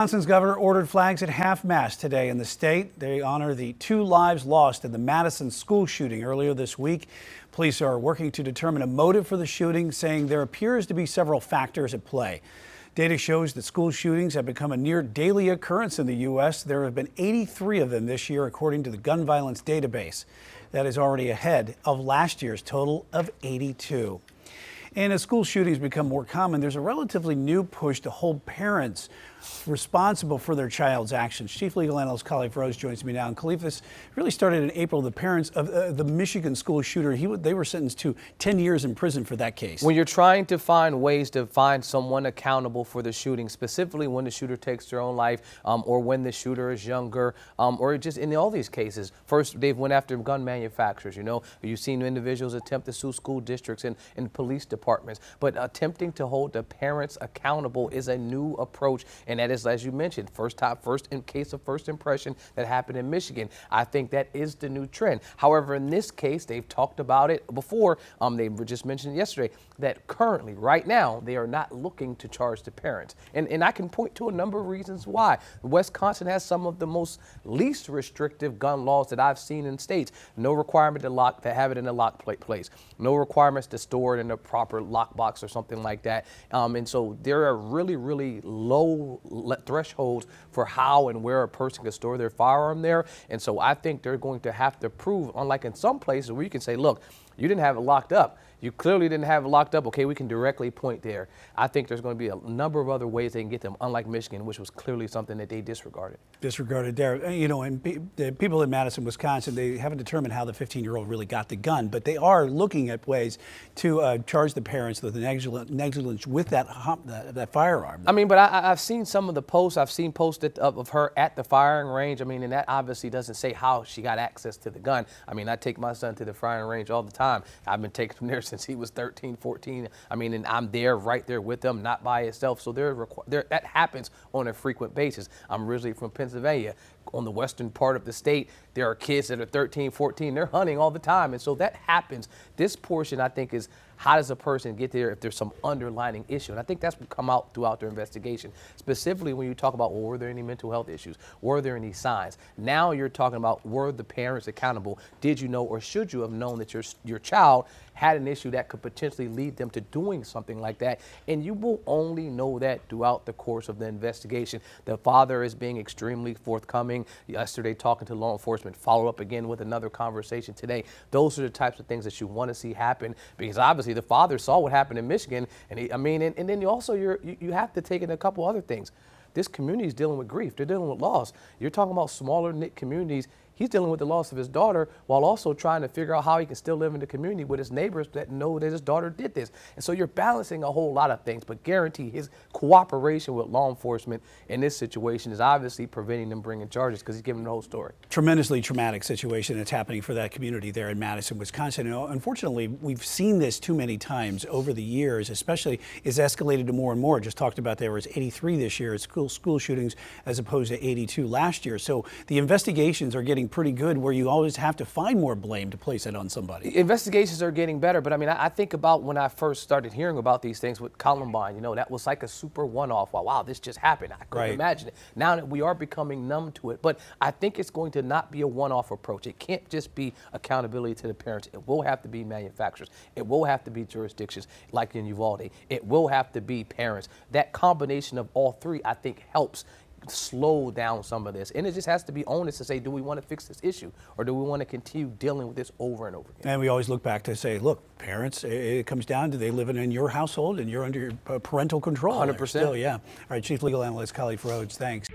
Wisconsin's governor ordered flags at half-mast today in the state. They honor the 2 lives lost in the Madison school shooting earlier this week. Police are working to determine a motive for the shooting, saying there appears to be several factors at play. Data shows that school shootings have become a near daily occurrence in the U.S. There have been 83 of them this year, according to the gun violence database. That is already ahead of last year's total of 82. And as school shootings become more common, there's a relatively new push to hold parents responsible for their child's actions. Chief Legal Analyst Khalif Rose joins me now. And Khalif, this really started in April. The parents of the Michigan school shooter, they were sentenced to 10 years in prison for that case. When you're trying to find ways to find someone accountable for the shooting, specifically when the shooter takes their own life, or when the shooter is younger, or just in all these cases, first they've went after gun manufacturers. You know, you've seen individuals attempt to sue school districts and police departments, but attempting to hold the parents accountable is a new approach. And that is, as you mentioned, first in case of first impression that happened in Michigan. I think that is the new trend. However, in this case, they've talked about it before. They were just mentioned yesterday that currently, right now, they are not looking to charge the parents. And I can point to a number of reasons why. Wisconsin has some of the most least restrictive gun laws that I've seen in states. No requirement to have it in a locked place. No requirements to store it in a proper lockbox or something like that. And so there are really, really low thresholds for how and where a person can store their firearm there. And so I think they're going to have to prove, unlike in some places where you can say, look, you didn't have it locked up. You clearly didn't have it locked up. Okay, we can directly point there. I think there's going to be a number of other ways they can get them, unlike Michigan, which was clearly something that they disregarded. Disregarded there. You know, and the people in Madison, Wisconsin, they haven't determined how the 15-year-old really got the gun, but they are looking at ways to charge the parents with the negligence with that firearm. I mean, but I've seen some of the posts. I've seen posts of her at the firing range. I mean, and that obviously doesn't say how she got access to the gun. I mean, I take my son to the firing range all the time. I've been taking him there since he was 13, 14. I mean, and I'm there, right there with them, not by itself. So that happens on a frequent basis. I'm originally from Pennsylvania. On the western part of the state, there are kids that are 13, 14. They're hunting all the time. And so that happens. This portion, I think, is how does a person get there if there's some underlying issue? And I think that's what come out throughout their investigation. Specifically when you talk about, well, were there any mental health issues? Were there any signs? Now you're talking about, were the parents accountable? Did you know, or should you have known that your child had an issue that could potentially lead them to doing something like that? And you will only know that throughout the course of the investigation. The father is being extremely forthcoming. Yesterday, talking to law enforcement, follow up again with another conversation today. Those are the types of things that you want to see happen, because obviously the father saw what happened in Michigan. And and then you have to take in a couple other things. This community is dealing with grief. They're dealing with loss. You're talking about smaller knit communities. He's dealing with the loss of his daughter while also trying to figure out how he can still live in the community with his neighbors that know that his daughter did this. And so you're balancing a whole lot of things, but guarantee his cooperation with law enforcement in this situation is obviously preventing them bringing charges, because he's giving the whole story. Tremendously traumatic situation that's happening for that community there in Madison, Wisconsin. You know, unfortunately, we've seen this too many times over the years, especially it's escalated to more and more. Just talked about there was 83 this year at school shootings as opposed to 82 last year. So the investigations are getting pretty good, where you always have to find more blame to place it on somebody. Investigations are getting better, but I mean, I think about when I first started hearing about these things with Columbine. You know, that was like a super one-off. Wow, this just happened. I couldn't imagine it. Now that we are becoming numb to it, but I think it's going to not be a one-off approach. It can't just be accountability to the parents. It will have to be manufacturers. It will have to be jurisdictions like in Uvalde. It will have to be parents. That combination of all three, I think, helps slow down some of this. And it just has to be honest to say, do we want to fix this issue, or do we want to continue dealing with this over and over again? And we always look back to say, look, parents, it comes down to, they live in your household and you're under parental control. 100%. Still, yeah. All right, Chief Legal Analyst Khalif Rose, thanks.